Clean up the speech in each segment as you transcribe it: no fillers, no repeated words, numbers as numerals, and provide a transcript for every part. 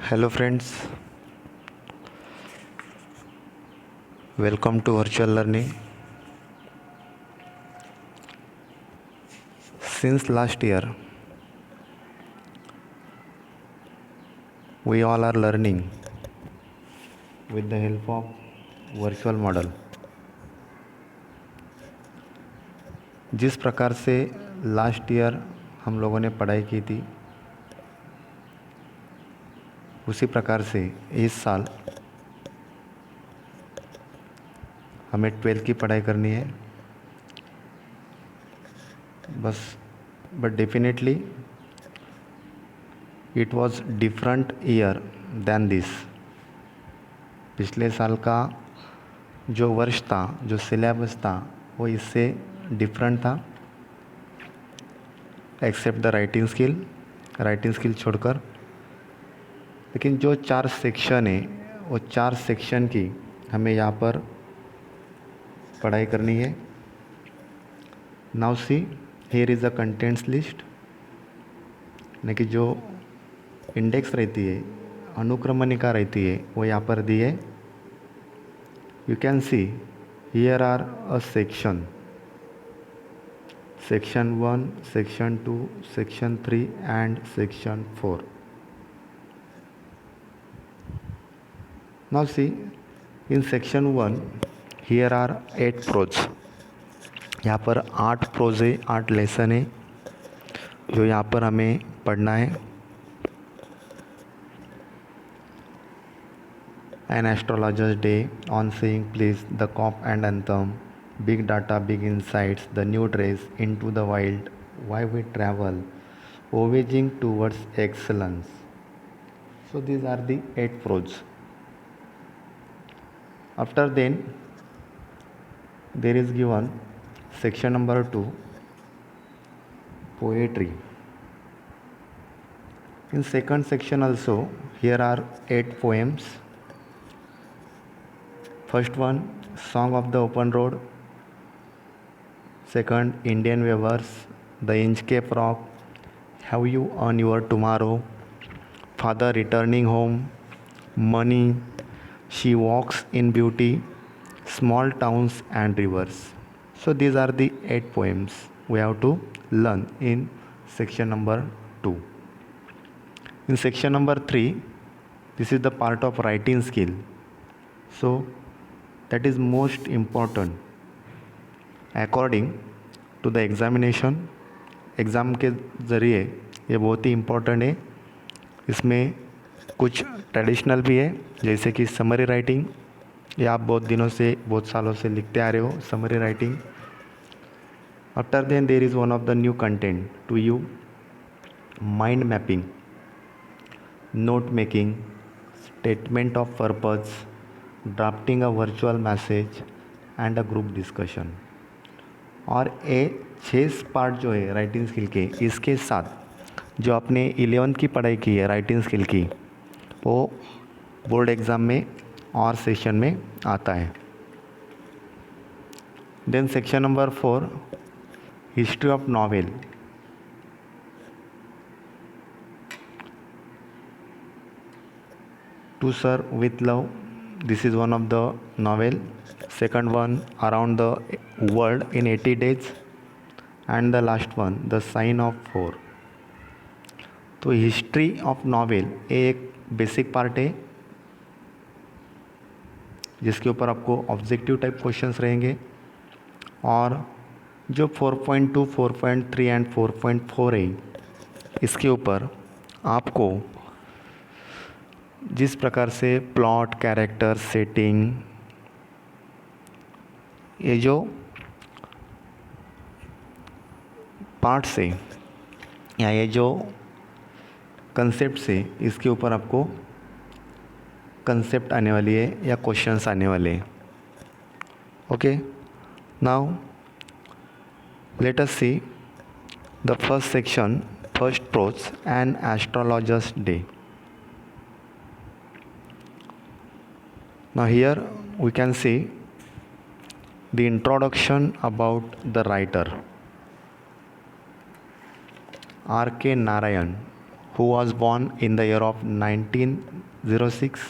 Hello friends, welcome to virtual learning. Since last year, we all are learning with the help of virtual model. जिस प्रकार से last year हम लोगों ने पढ़ाई की थी, उसी प्रकार से इस साल हमें 12th की पढ़ाई करनी है. But definitely it was different year than this. पिछले साल का जो वर्ष था, जो सिलेबस था, वो इससे डिफरेंट था, एक्सेप्ट द राइटिंग स्किल छोड़कर. लेकिन जो 4 सेक्शन है, वो 4 सेक्शन की हमें यहाँ पर पढ़ाई करनी है. Now see here is a contents list. यानी कि जो इंडेक्स रहती है, अनुक्रमणिका रहती है, वो यहाँ पर दी है. You can see here are a section 1, section 2, section 3 and section 4. Now see, in section 1 here are 8 prose. यहाँ पर 8 प्रोज है, 8 लेसन है जो यहाँ पर हमें पढ़ना है. An astrologer's day, on seeing please, the cop and anthem, big data, big insights, the new dress, into the wild, why we travel, voyaging towards excellence. So these are the 8 prose. After then there is given section number 2, poetry. In second section also here are 8 poems. First one, Song of the Open Road. Second, Indian Weavers, The Inchcape Rock, Have You on Your Tomorrow, Father Returning Home, Money, She Walks in Beauty, Small Towns and Rivers. So these are the 8 poems we have to learn in section number 2. In section number 3, this is the part of writing skill. So that is most important according to the examination. Exam के ज़रिए ये बहुत ही important है. इसमें कुछ traditional भी है, जैसे कि समरी राइटिंग. ये आप बहुत दिनों से, बहुत सालों से लिखते आ रहे हो, summary writing. After then there is one of the new content to you, mind mapping, note making, statement of purpose, drafting a virtual message and a group discussion. और ये 6 पार्ट जो है राइटिंग स्किल के, इसके साथ जो आपने 11th की पढ़ाई की है राइटिंग स्किल की, वो बोर्ड एग्ज़ाम में और सेशन में आता है. Then section number 4, history of novel. To serve with love, this is one of the novel. Second one, Around the World in 80 Days, and the last one, The Sign of 4. तो history of novel एक basic part है जिसके ऊपर आपको objective type questions रहेंगे. और जो 4.2, 4.3 and 4.4 है, इसके ऊपर आपको जिस प्रकार से प्लॉट, कैरेक्टर, सेटिंग, ये जो पार्ट से या ये जो कंसेप्ट से, इसके ऊपर आपको कंसेप्ट आने वाली है या क्वेश्चंस आने वाले हैं. Okay, now let us see the first section, first prose, an astrologer's day. Now here we can see the introduction about the writer R.K. Narayan, who was born in the year of 1906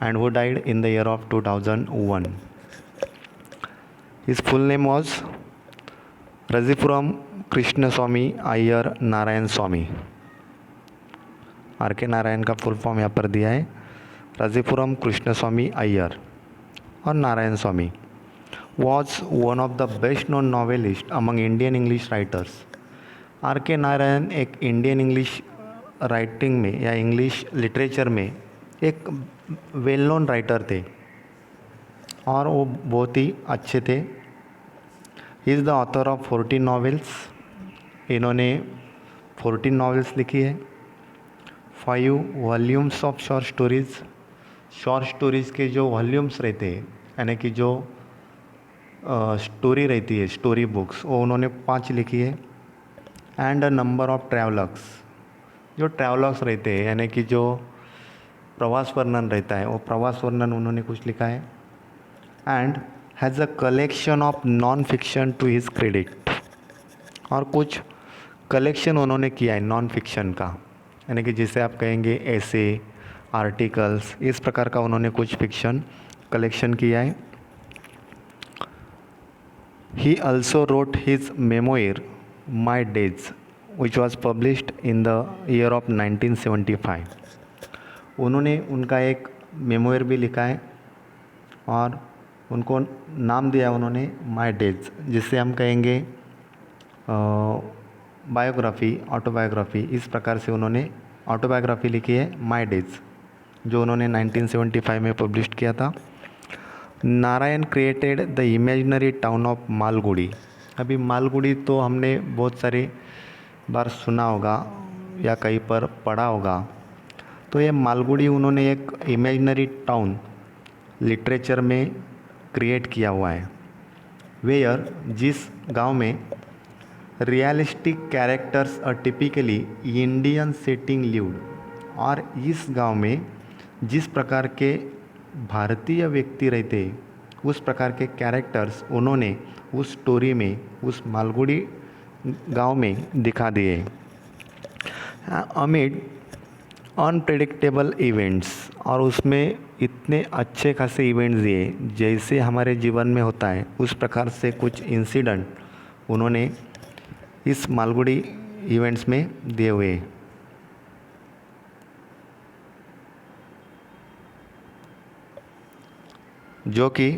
and who died in the year of 2001. His full name was Razipuram Krishnaswamy Iyer Narayan Swamy. R.K. Narayan का full form यहाँ पर दिया है, राजीपुरम कृष्णस्वामी अय्यर और नारायण स्वामी. was one of the best known novelists among Indian English writers. R.K. Narayan एक Indian English writing में या English literature में एक वेल नोन राइटर थे और वो बहुत ही अच्छे थे. He is the author of 14 novels. इन्होंने 14 नॉवेल्स लिखी है. 5 volumes of short stories. Short stories के जो वॉल्यूम्स रहते हैं यानी कि जो स्टोरी रहती है, स्टोरी बुक्स, वो उन्होंने 5 लिखी है. And a number of travellers. जो ट्रैवलर्स रहते हैं यानी कि जो प्रवास वर्णन रहता है, वो प्रवास वर्णन उन्होंने कुछ लिखा है. And has a collection of non fiction to his credit. और कुछ कलेक्शन उन्होंने किया है नॉन फिक्शन का, यानी कि जिसे आप कहेंगे ऐसे, आर्टिकल्स, इस प्रकार का उन्होंने कुछ फिक्शन कलेक्शन किया है. He also wrote his memoir my days which was published in the year of 1975. उन्होंने उनका एक मेमोयर भी लिखा है और उनको नाम दिया उन्होंने माई डेज, जिससे हम कहेंगे बायोग्राफी, ऑटोबायोग्राफी. इस प्रकार से उन्होंने ऑटोबायोग्राफी लिखी है माई डेज, जो उन्होंने 1975 में पब्लिश किया था. Narayan created the imaginary town of Malgudi. अभी मालगुड़ी तो हमने बहुत सारी बार सुना होगा या कहीं पर पढ़ा होगा. तो ये मालगुड़ी उन्होंने एक इमेजिनरी टाउन लिटरेचर में क्रिएट किया हुआ है. वेयर, जिस गांव में रियलिस्टिक कैरेक्टर्स और टिपिकली इंडियन सेटिंग लिव्ड. और इस गांव में जिस प्रकार के भारतीय व्यक्ति रहते उस प्रकार के कैरेक्टर्स उन्होंने उस स्टोरी में, उस मालगुड़ी गांव में दिखा दिए. Amid unpredictable events. और उसमें इतने अच्छे खासे इवेंट्स दिए जैसे हमारे जीवन में होता है उस प्रकार से कुछ इंसिडेंट उन्होंने इस मालगुड़ी इवेंट्स में दिए हुए. जो कि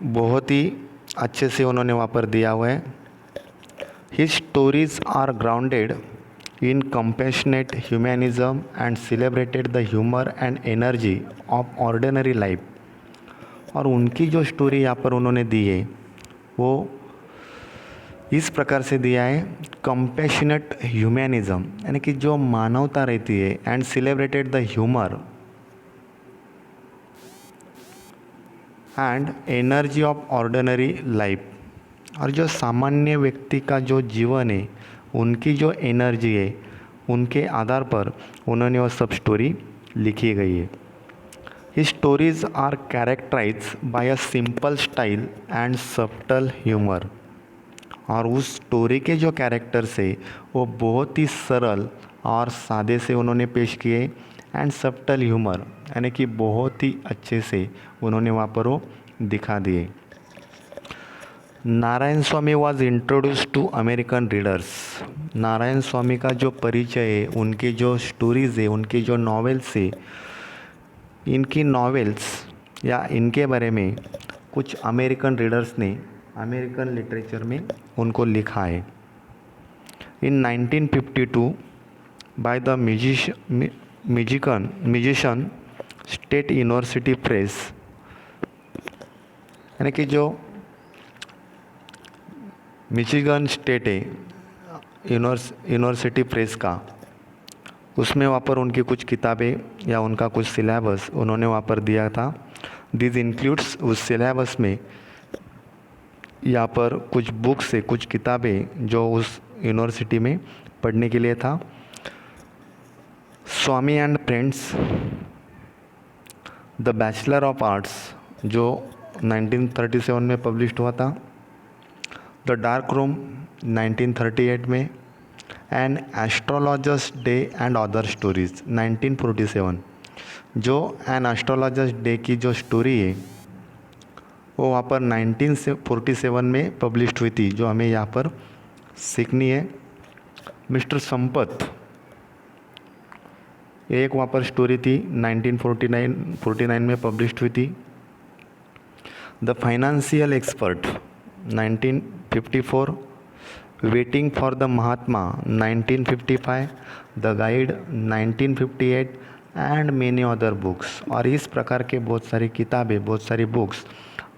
बहुत ही अच्छे से उन्होंने वहाँ पर दिया हुआ है. His stories are grounded in compassionate humanism and celebrated the humour and energy of ordinary life. और उनकी जो स्टोरी यहाँ पर उन्होंने दी है वो इस प्रकार से दिया है, कंपैशनेट ह्यूमैनिज्म यानी कि जो मानवता रहती है, and celebrated the humour and energy of ordinary life. और जो सामान्य व्यक्ति का जो जीवन है, उनकी जो एनर्जी है, उनके आधार पर उन्होंने वो सब स्टोरी लिखी गई है. His stories are characterize by a simple style and subtle humour. और उस स्टोरी के जो कैरेक्टर्स है वो बहुत ही सरल और सादे से उन्होंने पेश किए. एंड सब्टल ह्यूमर यानी कि बहुत ही अच्छे से उन्होंने वहाँ पर वो दिखा दिए. Narayan Swami was introduce to American readers. Narayan Swami का जो परिचय है, उनके जो स्टोरीज़ है, उनके जो नॉवेल्स है, इनकी नॉवेल्स या इनके बारे में कुछ अमेरिकन रीडर्स ने अमेरिकन लिटरेचर में उनको लिखा है. इन 1952 by the musician state university press, यानी कि जो मिशिगन स्टेट है यूनिवर्सिटी प्रेस का, उसमें वहाँ पर उनकी कुछ किताबें या उनका कुछ सिलेबस उन्होंने वहाँ पर दिया था. दिस इंक्लूड्स, उस सिलेबस में यहाँ पर कुछ बुक्स है, कुछ किताबें जो उस यूनिवर्सिटी में पढ़ने के लिए था. Swami and friends, the bachelor of arts, जो 1937 में पब्लिश हुआ था. द डार्क रूम 1938 में, an astrologer's day and other stories 1947। जो एन एस्ट्रोलॉजर्स डे की जो स्टोरी है वो वहाँ पर 1947 में पब्लिश हुई थी, जो हमें यहाँ पर सीखनी है। मिस्टर संपत, एक वहाँ पर स्टोरी थी 1949 में पब्लिश हुई थी। The financial expert 1954, waiting for the Mahatma 1955, the guide 1958 and many other books. और इस प्रकार के बहुत सारी किताबें, बहुत सारी बुक्स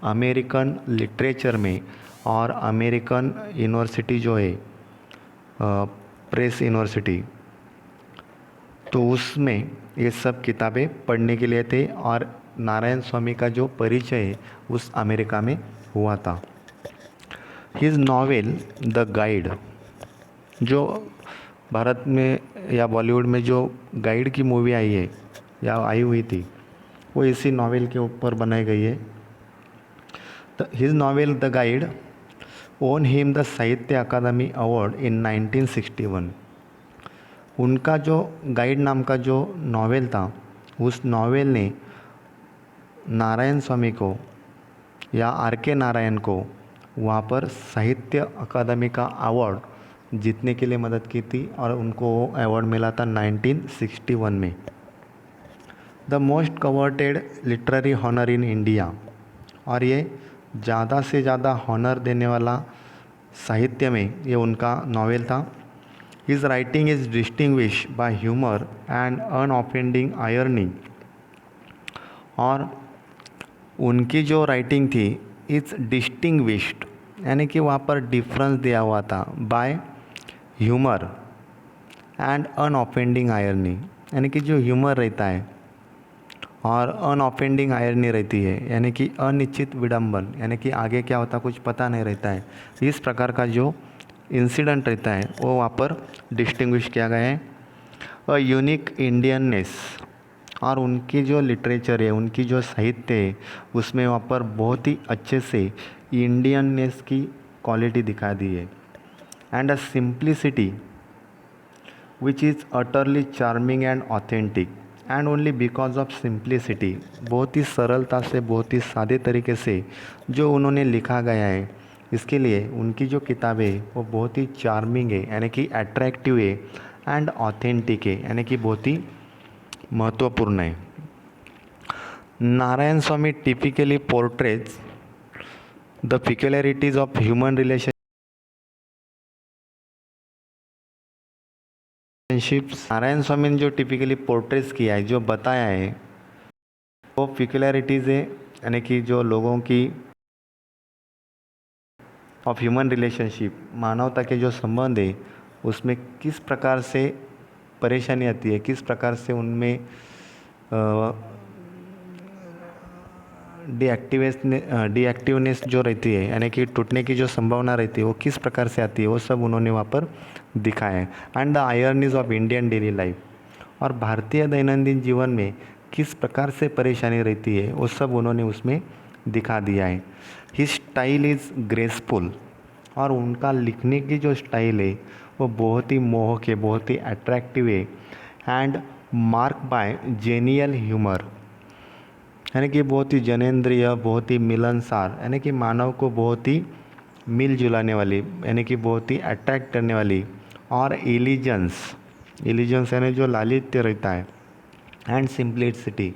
अमेरिकन लिटरेचर में और अमेरिकन यूनिवर्सिटी जो है प्रेस यूनिवर्सिटी, तो उसमें ये सब किताबें पढ़ने के लिए थे। और नारायण स्वामी का जो परिचय है उस अमेरिका में हुआ था। हिज नॉवेल द गाइड, जो भारत में या बॉलीवुड में जो गाइड की मूवी आई है या आई हुई थी, वो इसी नॉवेल के ऊपर बनाई गई है। His novel the guide own him the साहित्य अकादमी अवार्ड इन 1961। उनका जो गाइड नाम का जो नॉवेल था, उस नॉवेल ने नारायण स्वामी को या आर के नारायण को वहाँ पर साहित्य अकादमी का अवार्ड जीतने के लिए मदद की थी, और उनको वो अवार्ड मिला था 1961 में। The most coveted literary honour in India, और ये ज़्यादा से ज़्यादा हॉनर देने वाला साहित्य में ये उनका नॉवेल था। His writing is distinguished by humor and unoffending irony, और उनकी जो राइटिंग थी इट्स डिस्टिंग्विश्ड, यानी कि वहाँ पर डिफरेंस दिया हुआ था बाय ह्यूमर एंड अनऑफेंडिंग आयरनी, यानी कि जो ह्यूमर रहता है और अनऑफेंडिंग आयरनी रहती है, यानी कि अनिश्चित विडंबन, यानी कि आगे क्या होता कुछ पता नहीं रहता है। इस प्रकार का जो इंसिडेंट रहता है वो वहाँ पर डिस्टिंग्विश किया गया है। अ यूनिक इंडियननेस, और उनकी जो लिटरेचर है, उनकी जो साहित्य है, उसमें वहाँ पर बहुत ही अच्छे से इंडियननेस की क्वालिटी दिखा दी है। And a simplicity which is utterly charming and authentic, and only because of simplicity, बहुत ही सरलता से, बहुत ही सादे तरीके से जो उन्होंने लिखा गया है, इसके लिए उनकी जो किताबें है वो बहुत ही चार्मिंग है, यानी कि अट्रैक्टिव है, एंड ऑथेंटिक है, यानी कि बहुत ही महत्वपूर्ण है। Narayan Swami typically portrays the peculiarities of human relationships. Narayan Swami ने जो टिपिकली पोर्ट्रेज किया है, जो बताया है, वो पिक्युलरिटीज़ है, यानी कि जो लोगों की ऑफ ह्यूमन रिलेशनशिप, मानवता के जो संबंध है उसमें किस प्रकार से परेशानी आती है, किस प्रकार से उनमें डीएक्टिवनेस जो रहती है, यानी कि टूटने की जो संभावना रहती है वो किस प्रकार से आती है, वो सब उन्होंने वहाँ पर दिखाया है। And the ironies of Indian daily life, और भारतीय दैनंदिन जीवन में किस प्रकार से परेशानी रहती है वो सब उन्होंने उसमें दिखा दिया है। हिज स्टाइल इज़ ग्रेसफुल, और उनका लिखने की जो स्टाइल है वो बहुत ही मोहक है, बहुत ही अट्रैक्टिव है। And mark bye genial humour, यानी कि बहुत ही जनेंद्रिय, बहुत ही मिलनसार, यानी कि मानव को बहुत ही मिल जुलाने वाली, यानी कि बहुत ही अट्रैक्ट करने वाली। और एलिजेंस यानी जो लालित्य रहता है, एंड सिंप्लिसिटी,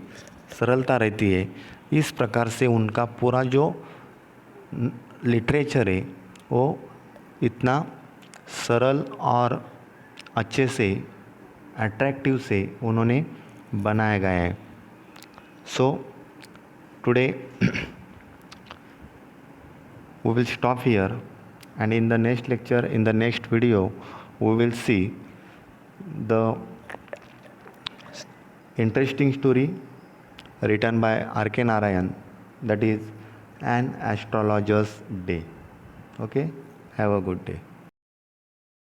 सरलता रहती है। इस प्रकार से उनका पूरा जो लिटरेचर है वो इतना सरल और अच्छे से, अट्रैक्टिव से उन्होंने बनाया गया है। So today we will stop here, and in the next lecture, in the next video, we will see the interesting story written by R.K. Narayan, that is An Astrologer's Day. Okay, have a good day.